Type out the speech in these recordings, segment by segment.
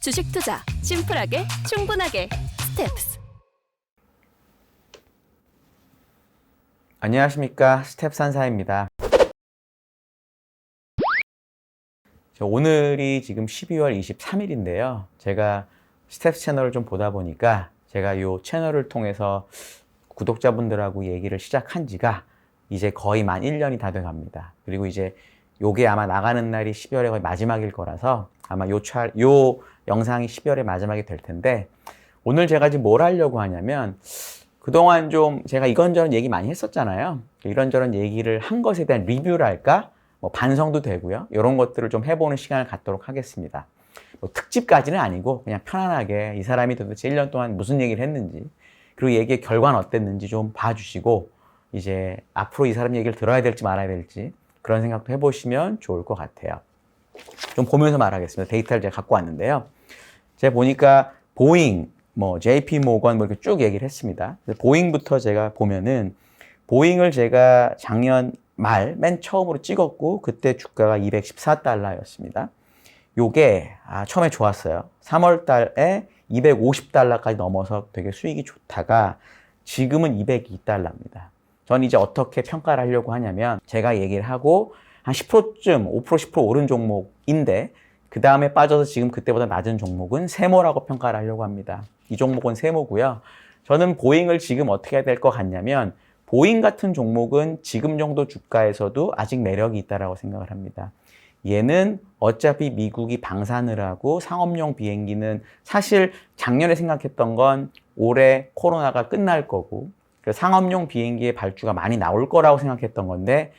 주식 투자 심플하게 충분하게 스텝스. 안녕하십니까, 스텝산사입니다. 오늘이 지금 12월 23일인데요. 제가 스텝스 채널을 좀 보다 보니까 제가 이 채널을 통해서 구독자분들하고 얘기를 시작한 지가 이제 거의 만 1년이 다 돼 갑니다. 그리고 이제 요게 아마 나가는 날이 12월의 거의 마지막일 거라서 아마 요 영상이 12월의 마지막이 될 텐데, 오늘 제가 지금 뭘 하려고 하냐면, 그동안 좀 제가 이런저런 얘기 많이 했었잖아요. 이런저런 얘기를 한 것에 대한 리뷰랄까? 뭐 반성도 되고요. 이런 것들을 좀 해보는 시간을 갖도록 하겠습니다. 뭐 특집까지는 아니고 그냥 편안하게 이 사람이 도대체 1년 동안 무슨 얘기를 했는지, 그리고 얘기의 결과는 어땠는지 좀 봐주시고, 이제 앞으로 이 사람 얘기를 들어야 될지 말아야 될지 그런 생각도 해보시면 좋을 것 같아요. 좀 보면서 말하겠습니다. 데이터를 제가 갖고 왔는데요. 제가 보니까 보잉, 뭐 JP 모건 뭐 이렇게 쭉 얘기를 했습니다. 보잉부터 제가 보면은, 보잉을 제가 작년 말 맨 처음으로 찍었고 그때 주가가 214달러였습니다. 요게 처음에 좋았어요. 3월 달에 250달러까지 넘어서 되게 수익이 좋다가 지금은 202달러입니다. 전 이제 어떻게 평가를 하려고 하냐면, 제가 얘기를 하고 한 10%쯤 5% 10% 오른 종목인데 그 다음에 빠져서 지금 그때보다 낮은 종목은 세모라고 평가를 하려고 합니다. 이 종목은 세모고요. 저는 보잉을 지금 어떻게 해야 될 것 같냐면, 보잉 같은 종목은 지금 정도 주가에서도 아직 매력이 있다고 생각을 합니다. 얘는 어차피 미국이 방산을 하고 상업용 비행기는 사실 작년에 생각했던 건 올해 코로나가 끝날 거고 상업용 비행기의 발주가 많이 나올 거라고 생각했던 건데,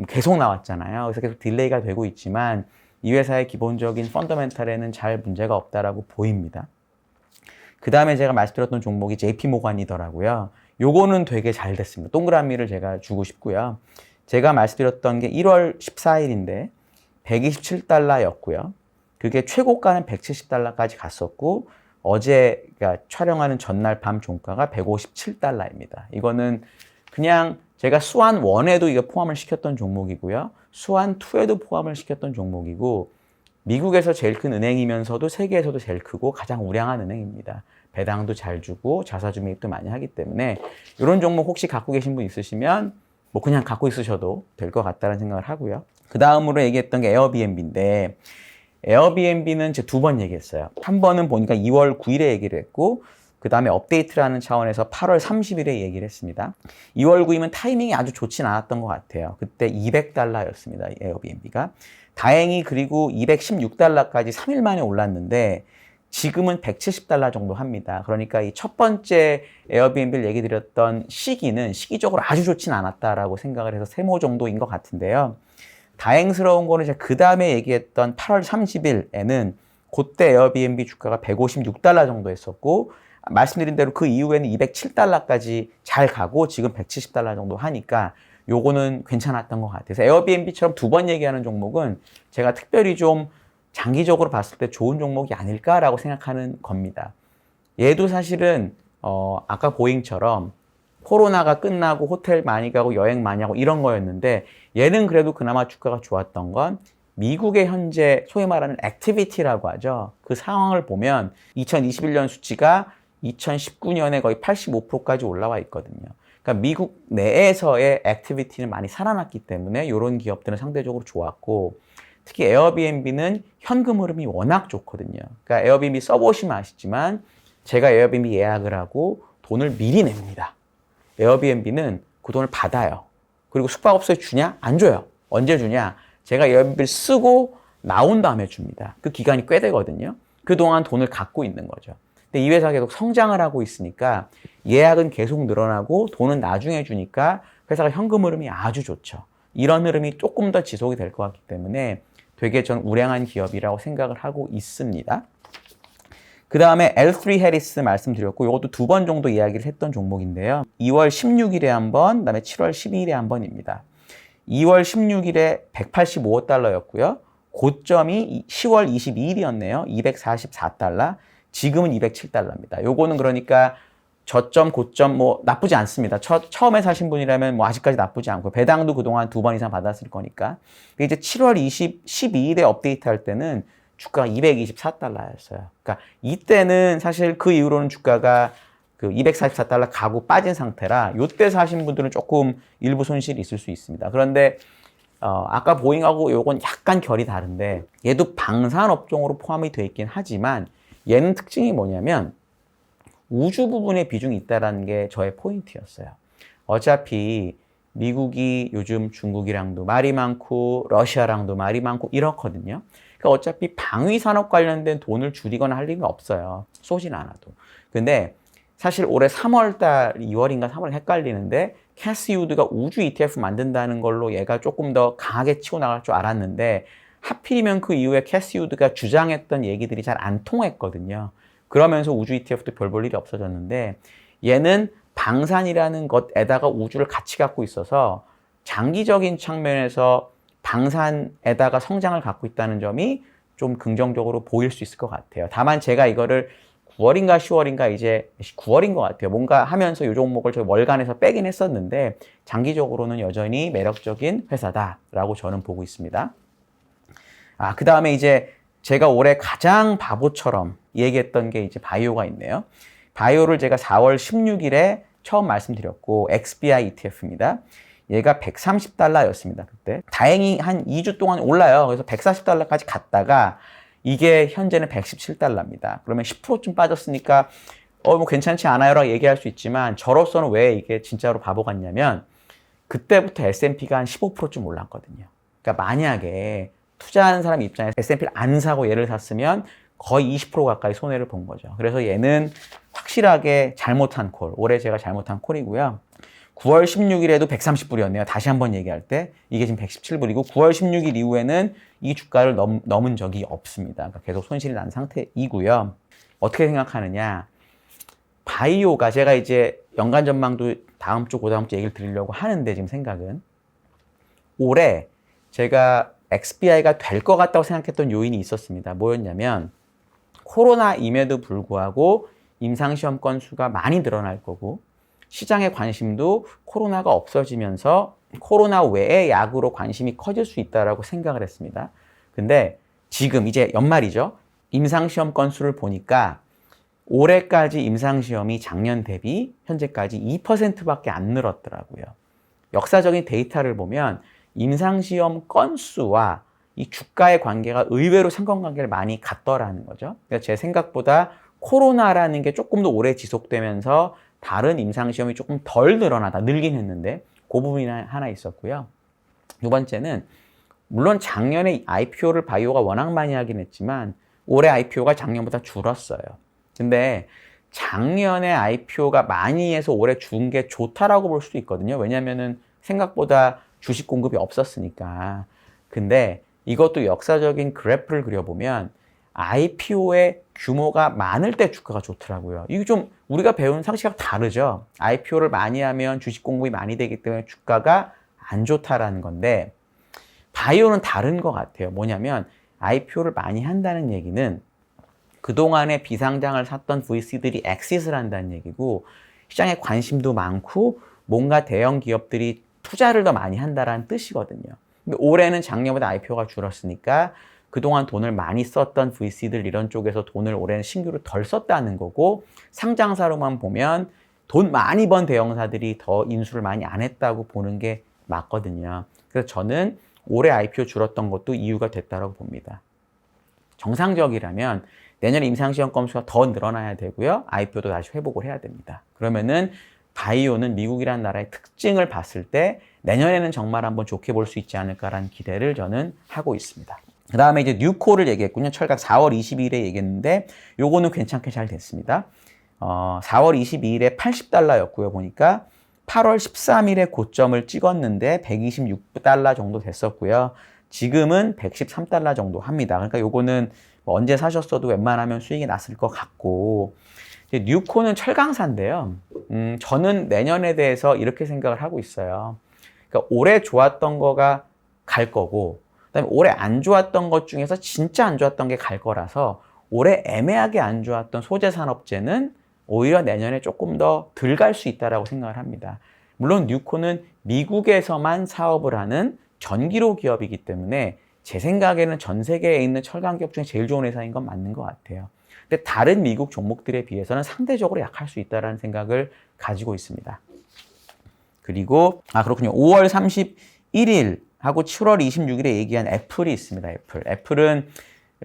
계속 나왔잖아요. 그래서 계속 딜레이가 되고 있지만 이 회사의 기본적인 펀더멘탈에는 잘 문제가 없다라고 보입니다. 그 다음에 제가 말씀드렸던 종목이 JP 모건이더라고요. 요거는 되게 잘 됐습니다. 동그라미를 제가 주고 싶고요. 제가 말씀드렸던 게 1월 14일인데 127달러였고요. 그게 최고가는 170달러까지 갔었고, 어제 그러니까 촬영하는 전날 밤 종가가 157달러입니다. 이거는 그냥 제가 수완 1에도 이거 포함을 시켰던 종목이고요. 수완 2에도 포함을 시켰던 종목이고, 미국에서 제일 큰 은행이면서도 세계에서도 제일 크고 가장 우량한 은행입니다. 배당도 잘 주고 자사주 매입도 많이 하기 때문에 이런 종목 혹시 갖고 계신 분 있으시면 뭐 그냥 갖고 있으셔도 될 것 같다는 생각을 하고요. 그 다음으로 얘기했던 게 에어비앤비인데, 에어비앤비는 제가 2번 얘기했어요. 한 번은 보니까 2월 9일에 얘기를 했고, 그 다음에 업데이트라는 차원에서 8월 30일에 얘기를 했습니다. 2월 9일은 타이밍이 아주 좋진 않았던 것 같아요. 그때 200달러였습니다. 에어비앤비가. 다행히 그리고 216달러까지 3일 만에 올랐는데 지금은 170달러 정도 합니다. 그러니까 이 첫 번째 에어비앤비를 얘기 드렸던 시기는 시기적으로 아주 좋진 않았다라고 생각을 해서 세모 정도인 것 같은데요. 다행스러운 거는 제가 그 다음에 얘기했던 8월 30일에는 그때 에어비앤비 주가가 156달러 정도 했었고, 말씀드린 대로 그 이후에는 207달러까지 잘 가고 지금 170달러 정도 하니까 요거는 괜찮았던 것 같아서, 에어비앤비처럼 2번 얘기하는 종목은 제가 특별히 좀 장기적으로 봤을 때 좋은 종목이 아닐까라고 생각하는 겁니다. 얘도 사실은 아까 보잉처럼 코로나가 끝나고 호텔 많이 가고 여행 많이 하고 이런 거였는데, 얘는 그래도 그나마 주가가 좋았던 건 미국의 현재 소위 말하는 액티비티라고 하죠. 그 상황을 보면 2021년 수치가 2019년에 거의 85%까지 올라와 있거든요. 그러니까 미국 내에서의 액티비티는 많이 살아났기 때문에 이런 기업들은 상대적으로 좋았고, 특히 에어비앤비는 현금 흐름이 워낙 좋거든요. 그러니까 에어비앤비 써보시면 아시지만 제가 에어비앤비 예약을 하고 돈을 미리 냅니다. 에어비앤비는 그 돈을 받아요. 그리고 숙박업소에 주냐? 안 줘요. 언제 주냐? 제가 에어비앤비를 쓰고 나온 다음에 줍니다. 그 기간이 꽤 되거든요. 그동안 돈을 갖고 있는 거죠. 근데 이 회사가 계속 성장을 하고 있으니까 예약은 계속 늘어나고 돈은 나중에 주니까 회사가 현금 흐름이 아주 좋죠. 이런 흐름이 조금 더 지속이 될 것 같기 때문에 되게 전 우량한 기업이라고 생각을 하고 있습니다. 그 다음에 L3 해리스 말씀드렸고, 이것도 2번 정도 이야기를 했던 종목인데요. 2월 16일에 한 번, 그 다음에 7월 12일에 한 번입니다. 2월 16일에 185달러였고요. 고점이 10월 22일이었네요. 244달러. 지금은 207달러입니다. 요거는 그러니까 저점, 고점 뭐 나쁘지 않습니다. 처음에 사신 분이라면 뭐 아직까지 나쁘지 않고, 배당도 그동안 2번 이상 받았을 거니까. 근데 이제 7월 12일에 업데이트 할 때는 주가가 224달러였어요. 그러니까 이때는 사실 그 이후로는 주가가 그 244달러 가고 빠진 상태라 요때 사신 분들은 조금 일부 손실이 있을 수 있습니다. 그런데 아까 보잉하고 요건 약간 결이 다른데 얘도 방산 업종으로 포함이 되어 있긴 하지만 얘는 특징이 뭐냐면 우주 부분에 비중이 있다는 게 저의 포인트였어요. 어차피 미국이 요즘 중국이랑도 말이 많고 러시아랑도 말이 많고 이렇거든요. 그러니까 어차피 방위 산업 관련된 돈을 줄이거나 할 일은 없어요. 쏘진 않아도. 근데 사실 올해 3월달, 2월인가 3월 헷갈리는데 캐시우드가 우주 ETF 만든다는 걸로 얘가 조금 더 강하게 치고 나갈 줄 알았는데 하필이면 그 이후에 캐시우드가 주장했던 얘기들이 잘 안 통했거든요. 그러면서 우주 ETF도 별 볼 일이 없어졌는데 얘는 방산이라는 것에다가 우주를 같이 갖고 있어서 장기적인 측면에서 방산에다가 성장을 갖고 있다는 점이 좀 긍정적으로 보일 수 있을 것 같아요. 다만 제가 이거를 9월인가 10월인가 이제 9월인 것 같아요. 뭔가 하면서 이 종목을 저희 월간에서 빼긴 했었는데 장기적으로는 여전히 매력적인 회사다라고 저는 보고 있습니다. 그 다음에 이제 제가 올해 가장 바보처럼 얘기했던 게 이제 바이오가 있네요. 바이오를 제가 4월 16일에 처음 말씀드렸고 XBI ETF입니다. 얘가 130달러였습니다. 그때. 다행히 한 2주 동안 올라요. 그래서 140달러까지 갔다가 이게 현재는 117달러입니다. 그러면 10%쯤 빠졌으니까 뭐 괜찮지 않아요라고 얘기할 수 있지만 저로서는 왜 이게 진짜로 바보 같냐면 그때부터 S&P가 한 15%쯤 올랐거든요. 그러니까 만약에 투자하는 사람 입장에서 S&P를 안 사고 얘를 샀으면 거의 20% 가까이 손해를 본 거죠. 그래서 얘는 확실하게 잘못한 콜. 올해 제가 잘못한 콜이고요. 9월 16일에도 130불이었네요. 다시 한번 얘기할 때. 이게 지금 117불이고 9월 16일 이후에는 이 주가를 넘은 적이 없습니다. 그러니까 계속 손실이 난 상태이고요. 어떻게 생각하느냐. 바이오가 제가 이제 연간 전망도 다음 주, 그다음 주 얘기를 드리려고 하는데 지금 생각은 올해 제가 XBI가 될 것 같다고 생각했던 요인이 있었습니다. 뭐였냐면 코로나임에도 불구하고 임상시험 건수가 많이 늘어날 거고 시장의 관심도 코로나가 없어지면서 코로나 외의 약으로 관심이 커질 수 있다고 생각을 했습니다. 근데 지금 이제 연말이죠. 임상시험 건수를 보니까 올해까지 임상시험이 작년 대비 현재까지 2%밖에 안 늘었더라고요. 역사적인 데이터를 보면 임상시험 건수와 이 주가의 관계가 의외로 상관관계를 많이 갖더라는 거죠. 그러니까 제 생각보다 코로나라는 게 조금 더 오래 지속되면서 다른 임상시험이 조금 덜 늘어나다, 늘긴 했는데 그 부분이 하나 있었고요. 두 번째는 물론 작년에 IPO를 바이오가 워낙 많이 하긴 했지만 올해 IPO가 작년보다 줄었어요. 근데 작년에 IPO가 많이 해서 올해 준 게 좋다라고 볼 수도 있거든요. 왜냐면은 생각보다 주식 공급이 없었으니까. 근데 이것도 역사적인 그래프를 그려보면 IPO의 규모가 많을 때 주가가 좋더라고요. 이게 좀 우리가 배운 상식하고 다르죠. IPO를 많이 하면 주식 공급이 많이 되기 때문에 주가가 안 좋다라는 건데 바이오는 다른 것 같아요. 뭐냐면 IPO를 많이 한다는 얘기는 그동안에 비상장을 샀던 VC들이 엑싯을 한다는 얘기고 시장에 관심도 많고 뭔가 대형 기업들이 투자를 더 많이 한다는 뜻이거든요. 근데 올해는 작년보다 IPO가 줄었으니까 그동안 돈을 많이 썼던 VC들 이런 쪽에서 돈을 올해는 신규로 덜 썼다는 거고 상장사로만 보면 돈 많이 번 대형사들이 더 인수를 많이 안 했다고 보는 게 맞거든요. 그래서 저는 올해 IPO 줄었던 것도 이유가 됐다고 봅니다. 정상적이라면 내년에 임상시험 건수가 더 늘어나야 되고요. IPO도 다시 회복을 해야 됩니다. 그러면은 바이오는 미국이라는 나라의 특징을 봤을 때 내년에는 정말 한번 좋게 볼 수 있지 않을까라는 기대를 저는 하고 있습니다. 그 다음에 이제 뉴코를 얘기했군요. 철각 4월 22일에 얘기했는데 요거는 괜찮게 잘 됐습니다. 4월 22일에 80달러였고요. 보니까 8월 13일에 고점을 찍었는데 126달러 정도 됐었고요. 지금은 113달러 정도 합니다. 그러니까 요거는 뭐 언제 사셨어도 웬만하면 수익이 났을 것 같고 뉴코는 철강사인데요. 저는 내년에 대해서 이렇게 생각을 하고 있어요. 그러니까 올해 좋았던 거가 갈 거고 그다음에 올해 안 좋았던 것 중에서 진짜 안 좋았던 게 갈 거라서 올해 애매하게 안 좋았던 소재 산업재는 오히려 내년에 조금 더 덜 갈 수 있다라고 생각을 합니다. 물론 뉴코는 미국에서만 사업을 하는 전기료 기업이기 때문에 제 생각에는 전 세계에 있는 철강 기업 중에 제일 좋은 회사인 건 맞는 것 같아요. 근데 다른 미국 종목들에 비해서는 상대적으로 약할 수 있다는 생각을 가지고 있습니다. 그리고 그렇군요. 5월 31일하고 7월 26일에 얘기한 애플이 있습니다. 애플은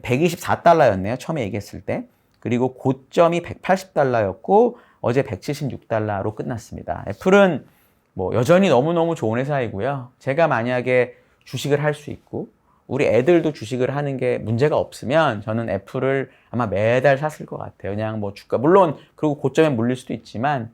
124달러였네요. 처음에 얘기했을 때. 그리고 고점이 180달러였고 어제 176달러로 끝났습니다. 애플은 뭐 여전히 너무너무 좋은 회사이고요. 제가 만약에 주식을 할 수 있고 우리 애들도 주식을 하는 게 문제가 없으면 저는 애플을 아마 매달 샀을 것 같아요. 그냥 뭐 주가 물론 그리고 고점에 물릴 수도 있지만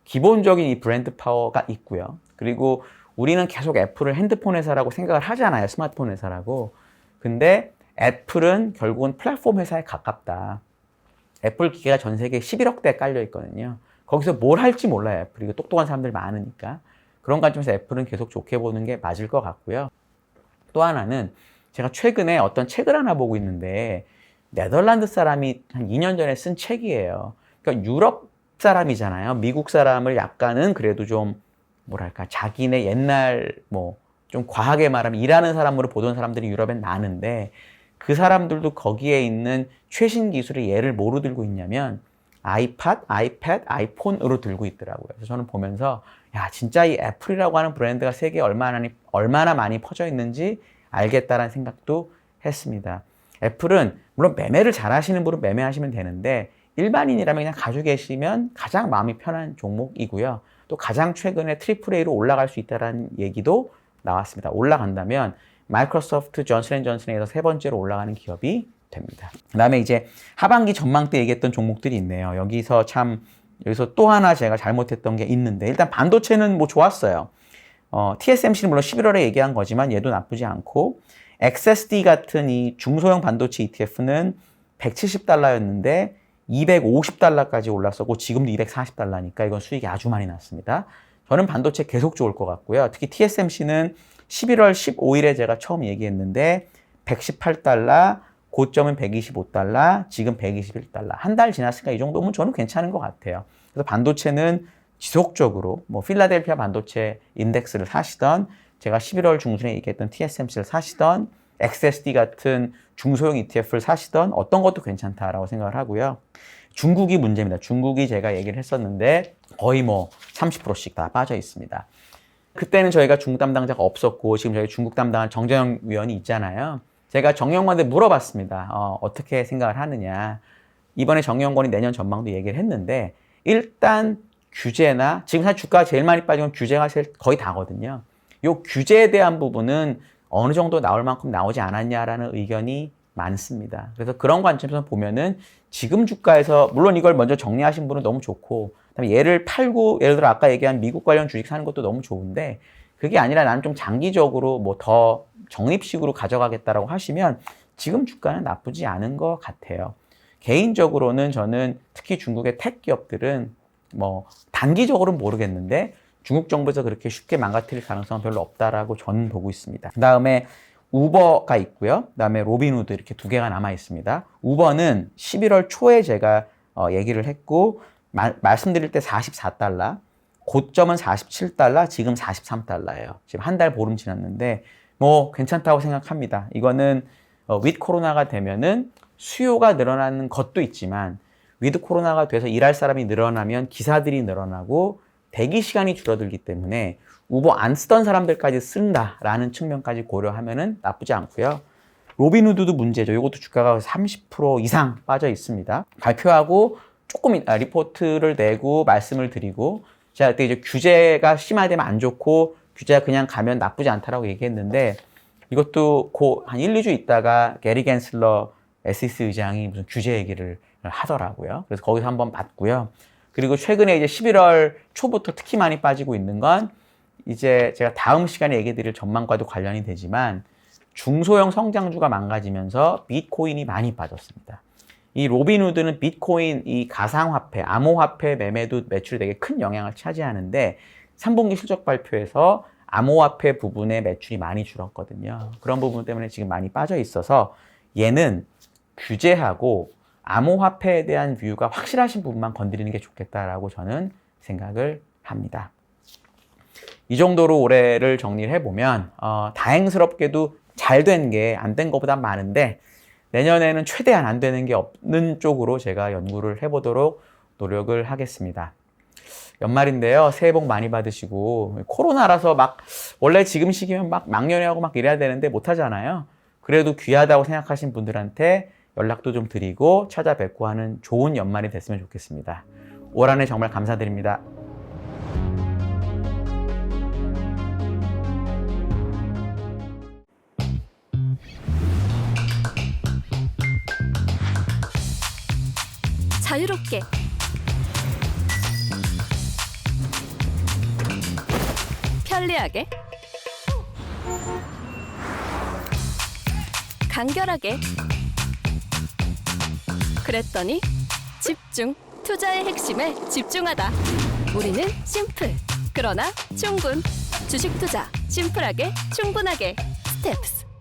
기본적인 이 브랜드 파워가 있고요. 그리고 우리는 계속 애플을 핸드폰 회사라고 생각을 하잖아요. 스마트폰 회사라고. 근데 애플은 결국은 플랫폼 회사에 가깝다. 애플 기계가 전 세계에 11억대 깔려 있거든요. 거기서 뭘 할지 몰라요. 애플이. 이거 똑똑한 사람들 많으니까. 그런 관점에서 애플은 계속 좋게 보는 게 맞을 것 같고요. 또 하나는 제가 최근에 어떤 책을 하나 보고 있는데 네덜란드 사람이 한 2년 전에 쓴 책이에요. 그러니까 유럽 사람이잖아요. 미국 사람을 약간은 그래도 좀 뭐랄까 자기네 옛날 뭐 좀 과하게 말하면 일하는 사람으로 보던 사람들이 유럽엔 많은데 그 사람들도 거기에 있는 최신 기술의 예를 뭐로 들고 있냐면 아이팟, 아이패드, 아이폰으로 들고 있더라고요. 그래서 저는 보면서 야 진짜 이 애플이라고 하는 브랜드가 세계에 얼마나 많이 퍼져 있는지 알겠다라는 생각도 했습니다. 애플은 물론 매매를 잘 하시는 분은 매매하시면 되는데 일반인이라면 그냥 가지고 계시면 가장 마음이 편한 종목이고요. 또 가장 최근에 AAA로 올라갈 수 있다는 얘기도 나왔습니다. 올라간다면 마이크로소프트, 존슨앤존슨에서 세 번째로 올라가는 기업이 됩니다. 그 다음에 이제 하반기 전망 때 얘기했던 종목들이 있네요. 여기서 또 하나 제가 잘못했던 게 있는데 일단 반도체는 뭐 좋았어요. TSMC는 물론 11월에 얘기한 거지만 얘도 나쁘지 않고 XSD 같은 이 중소형 반도체 ETF는 170달러였는데 250달러까지 올랐었고 지금도 240달러니까 이건 수익이 아주 많이 났습니다. 저는 반도체 계속 좋을 것 같고요. 특히 TSMC는 11월 15일에 제가 처음 얘기했는데 118달러, 고점은 125달러, 지금 121달러. 한 달 지났으니까 이 정도면 저는 괜찮은 것 같아요. 그래서 반도체는 지속적으로 뭐 필라델피아 반도체 인덱스를 사시던 제가 11월 중순에 얘기했던 TSMC를 사시던 XSD 같은 중소형 ETF를 사시던 어떤 것도 괜찮다라고 생각을 하고요. 중국이 문제입니다. 중국이 제가 얘기를 했었는데 거의 뭐 30%씩 다 빠져 있습니다. 그때는 저희가 중국 담당자가 없었고 지금 저희 중국 담당한 정재영 위원이 있잖아요. 제가 정영권한테 물어봤습니다. 어떻게 생각을 하느냐. 이번에 정영권이 내년 전망도 얘기를 했는데 일단 규제나 지금 사실 주가가 제일 많이 빠진 건 규제가 거의 다거든요. 이 규제에 대한 부분은 어느 정도 나올 만큼 나오지 않았냐라는 의견이 많습니다. 그래서 그런 관점에서 보면은 지금 주가에서 물론 이걸 먼저 정리하신 분은 너무 좋고 그다음에 얘를 팔고 예를 들어 아까 얘기한 미국 관련 주식 사는 것도 너무 좋은데 그게 아니라 나는 좀 장기적으로 뭐 더 적립식으로 가져가겠다라고 하시면 지금 주가는 나쁘지 않은 것 같아요. 개인적으로는 저는 특히 중국의 택 기업들은 뭐 단기적으로는 모르겠는데 중국 정부에서 그렇게 쉽게 망가뜨릴 가능성은 별로 없다라고 저는 보고 있습니다. 그 다음에 우버가 있고요. 그 다음에 로빈후드 이렇게 두 개가 남아 있습니다. 우버는 11월 초에 제가 얘기를 했고 말씀드릴 때 44달러, 고점은 47달러, 지금 43달러예요. 지금 한 달 보름 지났는데 뭐 괜찮다고 생각합니다. 이거는 윗 코로나가 되면은 수요가 늘어나는 것도 있지만 위드 코로나가 돼서 일할 사람이 늘어나면 기사들이 늘어나고 대기 시간이 줄어들기 때문에 우버 안 쓰던 사람들까지 쓴다라는 측면까지 고려하면은 나쁘지 않고요. 로빈후드도 문제죠. 이것도 주가가 30% 이상 빠져 있습니다. 발표하고 조금 리포트를 내고 말씀을 드리고 제가 그때 이제 규제가 심화되면 안 좋고 규제가 그냥 가면 나쁘지 않다라고 얘기했는데 이것도 한 1, 2주 있다가 게리 갠슬러 SEC 의장이 무슨 규제 얘기를 하더라고요. 그래서 거기서 한번 봤고요. 그리고 최근에 이제 11월 초부터 특히 많이 빠지고 있는 건 이제 제가 다음 시간에 얘기 드릴 전망과도 관련이 되지만 중소형 성장주가 망가지면서 비트코인이 많이 빠졌습니다. 이 로빈후드는 비트코인, 이 가상화폐, 암호화폐 매매도 매출이 되게 큰 영향을 차지하는데 3분기 실적 발표에서 암호화폐 부분의 매출이 많이 줄었거든요. 그런 부분 때문에 지금 많이 빠져 있어서 얘는 규제하고 암호화폐에 대한 뷰가 확실하신 부분만 건드리는 게 좋겠다라고 저는 생각을 합니다. 이 정도로 올해를 정리를 해보면 다행스럽게도 잘 된 게 안 된 것보다 많은데 내년에는 최대한 안 되는 게 없는 쪽으로 제가 연구를 해보도록 노력을 하겠습니다. 연말인데요. 새해 복 많이 받으시고 코로나라서 막 원래 지금 시기면 막 막연회하고 막 이래야 되는데 못 하잖아요. 그래도 귀하다고 생각하신 분들한테 연락도 좀 드리고 찾아뵙고 하는 좋은 연말이 됐으면 좋겠습니다. 올 한 해 정말 감사드립니다. 자유롭게 편리하게 간결하게 그랬더니 집중 투자의 핵심에 집중하다. 우리는 심플 그러나 충분 주식 투자 심플하게 충분하게 스텝스